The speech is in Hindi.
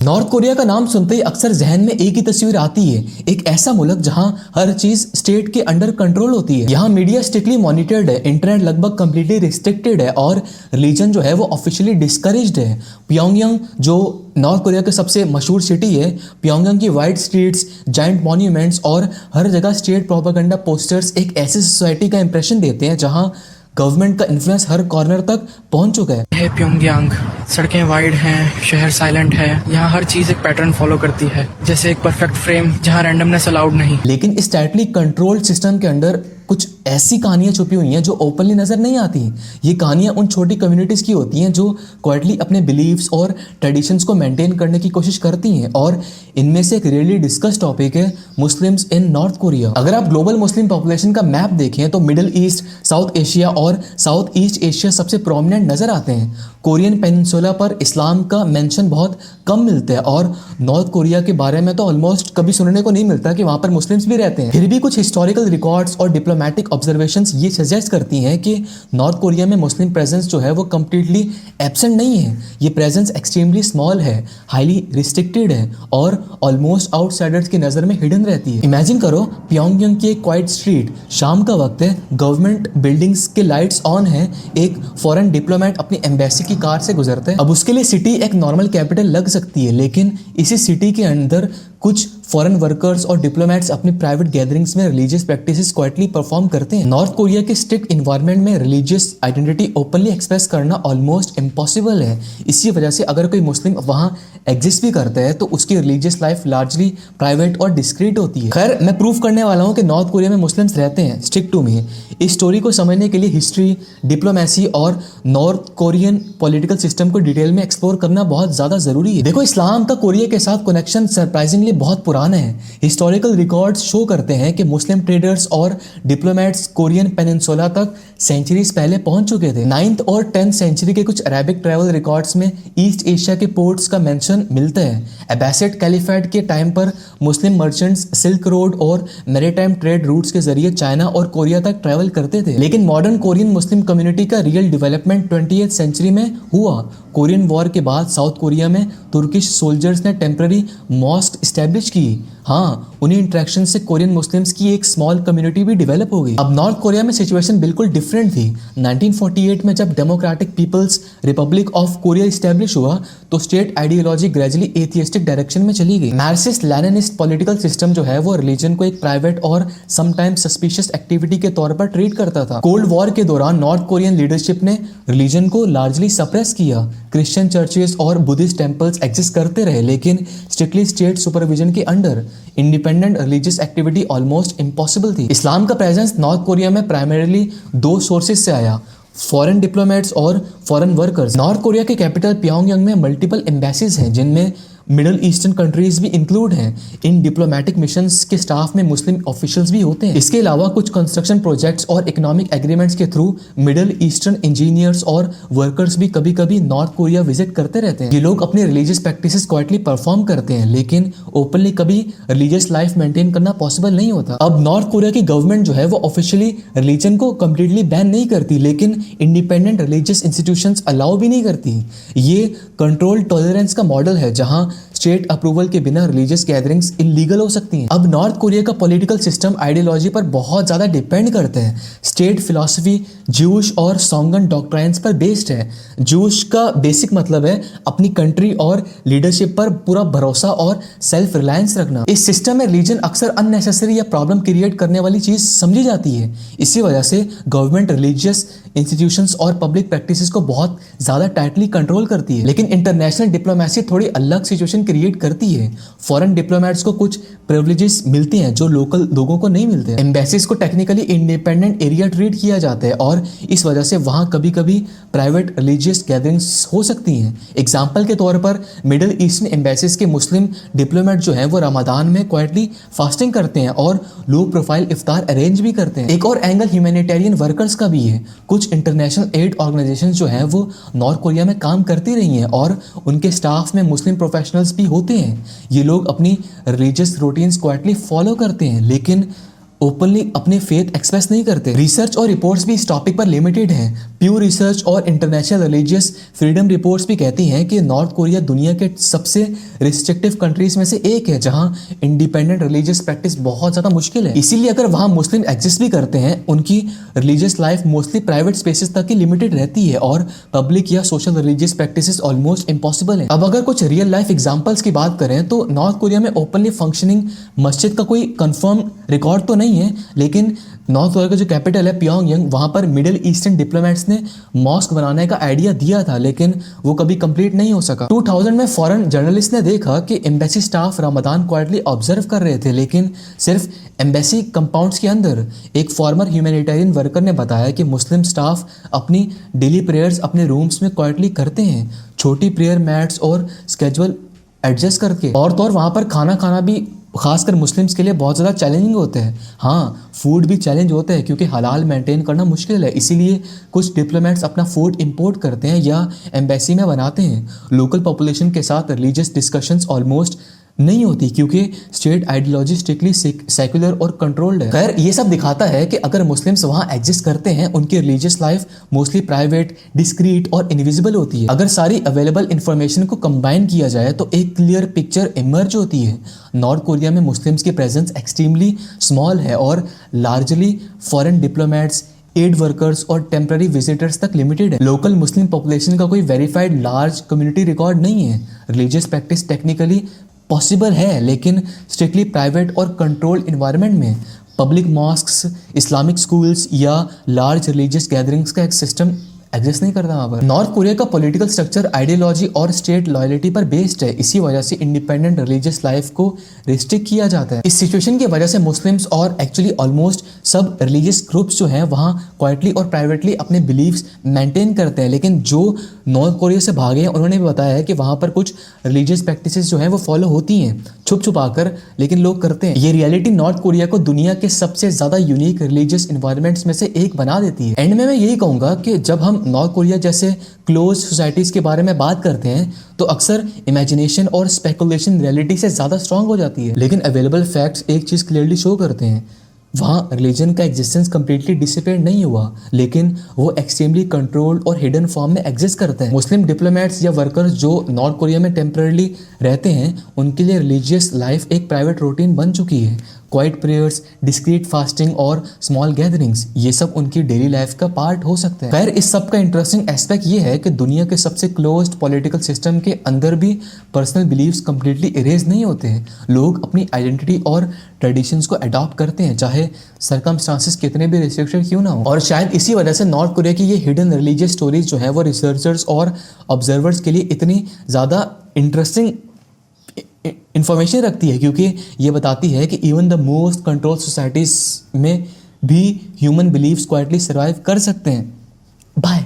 नॉर्थ कोरिया का नाम सुनते ही अक्सर जहन में एक ही तस्वीर आती है, एक ऐसा मुल्क जहां हर चीज स्टेट के अंडर कंट्रोल होती है। यहाँ मीडिया स्ट्रिक्टली मॉनिटर्ड है, इंटरनेट लगभग कंप्लीटली रिस्ट्रिक्टेड है और रिलीजन जो है वो ऑफिशियली डिस्करेज्ड है। प्योंगयांग जो नॉर्थ कोरिया की सबसे मशहूर सिटी है, प्योंगयांग की वाइड स्ट्रीट्स, जाइंट मॉन्यूमेंट्स और हर जगह स्टेट प्रोपेगेंडा पोस्टर्स एक ऐसी सोसाइटी का इंप्रेशन देते हैं जहां गवर्नमेंट का इन्फ्लुएंस हर कॉर्नर तक पहुंच चुका है। प्योंगयांग, सड़कें वाइड हैं, शहर साइलेंट है, यहाँ हर चीज एक पैटर्न फॉलो करती है, जैसे एक परफेक्ट फ्रेम जहाँ रैंडमनेस अलाउड नहीं। लेकिन इस टाइटली कंट्रोल्ड सिस्टम के अंदर कुछ ऐसी कहानियां छुपी हुई हैं जो ओपनली नजर नहीं आती। ये कहानियां उन छोटी कम्युनिटीज की होती हैं जो क्वाइटली अपने बिलीव्स और ट्रेडिशंस को मेंटेन करने की कोशिश करती हैं, और इनमें से एक रियली डिस्कस टॉपिक है मुस्लिम्स इन नॉर्थ कोरिया। अगर आप ग्लोबल मुस्लिम पॉपुलेशन का मैप देखें तो मिडिल ईस्ट, साउथ एशिया और साउथ ईस्ट एशिया सबसे प्रोमिनेंट नजर आते हैं। कोरियन पेनिनसुला पर इस्लाम का मेंशन बहुत कम मिलता है और नॉर्थ कोरिया के बारे में तो ऑलमोस्ट कभी सुनने को नहीं मिलता कि वहां पर मुस्लिम्स भी रहते हैं। फिर भी कुछ हिस्टोरिकल रिकॉर्ड्स और डिप्लोमेटिक ऑब्जर्वेशंस ये सजेस्ट करती हैं कि नॉर्थ कोरिया में मुस्लिम प्रेजेंस जो है वो कंप्लीटली एब्सेंट नहीं है। ये प्रेजेंस एक्सट्रीमली स्मॉल है, हाईली रिस्ट्रिक्टेड है और ऑलमोस्ट आउटसाइडर्स की नजर में हिडन रहती है। इमेजिन करो, प्योंगयांग की एक क्वाइट स्ट्रीट, शाम का वक्त है, गवर्नमेंट बिल्डिंग्स के लाइट्स ऑन है, एक फॉरेन डिप्लोमेट अपनी एम्बेसी की कार से गुजरते हैं। अब उसके लिए सिटी एक नॉर्मल कैपिटल लग सकती है, लेकिन इसी सिटी के अंदर कुछ फॉरेन वर्कर्स और डिप्लोमेट्स अपनी प्राइवेट गैदरिंग्स में रिलीजियस प्रैक्टिसेस क्वाइटली परफॉर्म करते हैं। नॉर्थ कोरिया के स्ट्रिक्ट इन्वायरमेंट में रिलीजियस आइडेंटिटी ओपनली एक्सप्रेस करना ऑलमोस्ट इम्पॉसिबल है। इसी वजह से अगर कोई मुस्लिम वहां एग्जिस्ट भी करता है तो उसकी रिलीजियस लाइफ लार्जली प्राइवेट और डिस्क्रीट होती है। खैर, मैं प्रूव करने वाला हूँ कि नॉर्थ कोरिया में मुस्लिम्स रहते हैं, स्टिक टू मी। इस स्टोरी को समझने के लिए हिस्ट्री, डिप्लोमेसी और नॉर्थ कोरियन पॉलिटिकल सिस्टम को डिटेल में एक्सप्लोर करना बहुत ज्यादा जरूरी है। देखो, इस्लाम का कोरिया के साथ कनेक्शन सरप्राइजिंगली बहुत पुराना है। हिस्टोरिकल रिकॉर्ड्स शो करते हैं कि मुस्लिम ट्रेडर्स और डिप्लोमेट्स कोरियन पेनिनसुला तक सेंचुरीज पहले पहुंच चुके थे। 9th और 10th सेंचुरी के कुछ अरेबिक ट्रैवल रिकॉर्ड्स में ईस्ट एशिया के पोर्ट्स का मेंशन मिलता है। अब्बासिड कैलिफेट के टाइम पर मुस्लिम मर्चेंट्स सिल्क रोड और मैरीटाइम ट्रेड रूट्स के जरिए चाइना और कोरिया तक ट्रैवल करते थे। लेकिन मॉडर्न कोरियन मुस्लिम कम्युनिटी का रियल डेवलपमेंट 20th सेंचुरी में हुआ। कोरियन वॉर के बाद साउथ कोरिया में तुर्किश सोल्जर्स ने टेम्पररी मॉस्क स्टैब्लिश की। हाँ, उन्हीं इंटरेक्शन से कोरियन मुस्लिम्स की एक स्मॉल कम्युनिटी भी डेवलप हो गई। अब नॉर्थ कोरिया में सिचुएशन बिल्कुल डिफरेंट थी। 1948 में जब Democratic People's Republic of Korea establish हुआ तो state ideology gradually atheistic direction में चली गई। मार्क्सिस्ट लेनिनिस्ट पॉलिटिकल सिस्टम जो है वो रिलीजन को एक प्राइवेट और समटाइम्स सस्पिशियस एक्टिविटी के तौर पर ट्रीट करता था। कोल्ड वॉर के दौरान नॉर्थ कोरियन लीडरशिप ने रिलीजन को लार्जली सप्रेस किया। क्रिश्चियन चर्चेस और बुद्धिस्ट टेम्पल्स एग्जिस्ट करते रहे, लेकिन स्ट्रिक्टली स्टेट सुपरविजन के under independent religious activity almost impossible थी। इस्लाम का प्रेजेंस नॉर्थ कोरिया में प्राइमरीली दो सोर्सेज से आया, फॉरेन डिप्लोमेट्स और फॉरेन वर्कर्स। नॉर्थ कोरिया के कैपिटल प्योंगयांग में मल्टीपल एम्बेसीज हैं जिनमें मिडिल ईस्टर्न कंट्रीज भी इंक्लूड हैं। इन डिप्लोमेटिक मिशंस के स्टाफ में मुस्लिम ऑफिशियल्स भी होते हैं। इसके अलावा कुछ कंस्ट्रक्शन प्रोजेक्ट्स और इकोनॉमिक एग्रीमेंट्स के थ्रू मिडिल ईस्टर्न इंजीनियर्स और वर्कर्स भी कभी कभी नॉर्थ कोरिया विजिट करते रहते हैं। ये लोग अपनी रिलीजियस प्रैक्टिसेस क्वाइटली परफॉर्म करते हैं, लेकिन ओपनली कभी रिलीजियस लाइफ मेंटेन करना पॉसिबल नहीं होता। अब नॉर्थ कोरिया की गवर्नमेंट जो है वो ऑफिशियली रिलीजन को कंप्लीटली बैन नहीं करती, लेकिन इंडिपेंडेंट रिलीजियस इंस्टीट्यूशंस अलाउ भी नहीं करती। ये कंट्रोल टॉलरेंस का मॉडल है जहां स्टेट अप्रूवल के बिना रिलीजियस गैदरिंग्स इलीगल हो सकती हैं। अब नॉर्थ कोरिया का पॉलिटिकल सिस्टम आइडियोलॉजी पर बहुत ज्यादा डिपेंड करते हैं। स्टेट फिलॉसफी ज्यूश और सोंगन डॉक्ट्राइन्स पर बेस्ड है। ज्यूश का बेसिक मतलब है अपनी कंट्री और लीडरशिप पर पूरा भरोसा और सेल्फ रिलायंस रखना। इस सिस्टम में रिलीजन अक्सर अननेसेसरी या प्रॉब्लम क्रिएट करने वाली चीज समझी जाती है। इसी वजह से गवर्नमेंट रिलीजियस इंस्टीट्यूशंस और पब्लिक प्रैक्टिसेस को बहुत ज्यादा टाइटली कंट्रोल करती है। लेकिन इंटरनेशनल डिप्लोमेसी थोड़ी अलग सिचुएशन क्रिएट करती है। फॉरेन डिप्लोमेट्स को कुछ प्रिविलेजेस मिलते हैं जो लोकल लोगों को नहीं मिलते। एम्बेसीज को टेक्निकली इंडिपेंडेंट एरिया ट्रीट किया जाता है और इस वजह से वहां कभी कभी प्राइवेट रिलीजियस गैदरिंग्स हो सकती हैं। एग्जाम्पल के तौर पर मिडिल ईस्टर्न एम्बेसीज के मुस्लिम डिप्लोमेट जो हैं वो रमदान में क्वाइटली फास्टिंग करते हैं और लो प्रोफाइल इफ्तार अरेंज भी करते हैं। एक और एंगल ह्यूमैनिटेरियन वर्कर्स का भी है। कुछ इंटरनेशनल एड ऑर्गेनाइजेशंस जो हैं वो नॉर्थ कोरिया में काम करती रही हैं और उनके स्टाफ में मुस्लिम प्रोफेशनल्स भी होते हैं। ये लोग अपनी रिलीजियस रूटीन्स क्वाइटली फॉलो करते हैं, लेकिन ओपनली अपने फेथ एक्सप्रेस नहीं करते। रिसर्च और रिपोर्ट्स भी इस टॉपिक पर लिमिटेड हैं। प्यू रिसर्च और इंटरनेशनल रिलीजियस फ्रीडम रिपोर्ट्स भी कहती हैं कि नॉर्थ कोरिया दुनिया के सबसे रिस्ट्रिक्टिव कंट्रीज में से एक है जहां इंडिपेंडेंट रिलीजियस प्रैक्टिस बहुत ज़्यादा मुश्किल है। इसीलिए अगर वहां मुस्लिम एग्जिस्ट भी करते हैं, उनकी religious life mostly private spaces तक ही लिमिटेड रहती है और पब्लिक या social religious practices almost impossible है। अब अगर कुछ रियल लाइफ एग्जांपल्स की बात करें तो नॉर्थ कोरिया में ओपनली फंक्शनिंग मस्जिद का कोई कंफर्म रिकॉर्ड तो नहीं है, लेकिन नॉर्थ कोरिया का जो कैपिटल है प्योंगयांग, वहाँ पर मिडिल ईस्टर्न डिप्लोमेट्स ने मॉस्क बनाने का आइडिया दिया था, लेकिन वो कभी कंप्लीट नहीं हो सका। 2000 में फॉरेन जर्नलिस्ट ने देखा कि embassy staff Ramadan quietly observe कर रहे थे, लेकिन सिर्फ एम्बेसी कंपाउंड्स के अंदर। एक फॉर्मर ह्यूमैनिटेरियन वर्कर ने बताया कि मुस्लिम स्टाफ अपनी डेली प्रेयर्स अपने रूम्स में क्वाइटली करते हैं, छोटी प्रेयर मैट्स और स्केड्यूल एडजस्ट करके। और तो और वहाँ पर खाना खाना भी खासकर मुस्लिम्स के लिए बहुत ज़्यादा चैलेंजिंग होते हैं। हाँ, फूड भी चैलेंज होता है क्योंकि हलाल मेंटेन करना मुश्किल है, इसीलिए कुछ डिप्लोमेट्स अपना फूड इंपोर्ट करते हैं या एम्बेसी में बनाते हैं। लोकल पॉपुलेशन के साथ रिलीजियस डिस्कशंस ऑलमोस्ट नहीं होती क्योंकि स्टेट आइडियोलॉजी स्ट्रिक्टली सेक्युलर और कंट्रोल्ड है। खैर, ये सब दिखाता है कि अगर मुस्लिम्स वहाँ एग्जिस्ट करते हैं, उनकी religious life mostly private, discrete और इनविजिबल होती है। अगर सारी अवेलेबल इंफॉर्मेशन को कंबाइन किया जाए तो एक क्लियर पिक्चर इमर्ज होती है। नॉर्थ कोरिया में मुस्लिम्स की प्रेजेंस एक्सट्रीमली स्मॉल है और largely foreign diplomats, aid workers और टेम्पररी विजिटर्स तक लिमिटेड है। लोकल मुस्लिम पॉपुलेशन का कोई वेरीफाइड लार्ज कम्युनिटी रिकॉर्ड नहीं है। रिलीजियस प्रैक्टिस टेक्निकली पॉसिबल है, लेकिन स्ट्रिक्टली प्राइवेट और कंट्रोल्ड इन्वायरमेंट में। पब्लिक मॉस्क्स, इस्लामिक स्कूल्स या लार्ज रिलीजियस गैदरिंग्स का एक सिस्टम एग्जिस्ट नहीं करता वहाँ पर। नॉर्थ कोरिया का पॉलिटिकल स्ट्रक्चर आइडियोलॉजी और स्टेट लॉयल्टी पर बेस्ड है, इसी वजह से इंडिपेंडेंट रिलीजियस लाइफ को रिस्ट्रिक्ट किया जाता है। इस सिचुएशन की वजह से मुस्लिम्स और एक्चुअली ऑलमोस्ट सब रिलीजियस ग्रुप्स जो हैं वहाँ क्वाइटली और प्राइवेटली अपने बिलीव्स मेंटेन करते हैं, लेकिन जो नॉर्थ कोरिया से भागे हैं उन्होंने भी बताया है कि वहाँ पर कुछ रिलीजियस प्रैक्टिसेस जो हैं वो फॉलो होती हैं छुप छुपा कर, लेकिन लोग करते हैं। ये रियलिटी नॉर्थ कोरिया को दुनिया के सबसे ज़्यादा यूनिक रिलीजियस इन्वायरमेंट्स में से एक बना देती है। एंड में मैं यही कहूँगा कि जब हम नॉर्थ कोरिया जैसे क्लोज सोसाइटीज़ के बारे में बात करते हैं तो अक्सर इमेजिनेशन और स्पेकुलेशन रियलिटी से ज़्यादा स्ट्रांग हो जाती है, लेकिन अवेलेबल फैक्ट्स एक चीज़ क्लियरली शो करते हैं। वहाँ रिलीजन का एग्जिस्टेंस कम्प्लीटली डिसिपेट नहीं हुआ, लेकिन वो एक्सट्रीमली कंट्रोल्ड और हिडन फॉर्म में एग्जिस्ट करते हैं। मुस्लिम डिप्लोमेट्स या वर्कर्स जो नॉर्थ कोरिया में टेम्पररी रहते हैं, उनके लिए रिलीजियस लाइफ एक प्राइवेट रूटीन बन चुकी है। क्वाइट प्रेयर्स, डिस्क्रीट फास्टिंग और स्मॉल गैदरिंग्स, ये सब उनकी डेली लाइफ का पार्ट हो सकते हैं। खैर, इस सब का इंटरेस्टिंग एस्पेक्ट ये है कि दुनिया के सबसे क्लोज्ड पॉलिटिकल सिस्टम के अंदर भी पर्सनल बिलीव्स कंप्लीटली इरेज नहीं होते हैं। लोग अपनी आइडेंटिटी और ट्रेडिशंस को अडॉप्ट करते हैं, चाहे सर्कमस्टांसेस कितने भी रिस्ट्रिक्टेड क्यों ना हो। और शायद इसी वजह से नॉर्थ कोरिया की ये हिडन रिलीजियस स्टोरीज जो है वो रिसर्चर्स और ऑब्जर्वर्स के लिए इतनी ज़्यादा इंटरेस्टिंग इंफॉर्मेशन रखती है, क्योंकि ये बताती है कि even the most control societies में भी ह्यूमन बिलीव्स क्वाइटली सर्वाइव कर सकते हैं। बाय।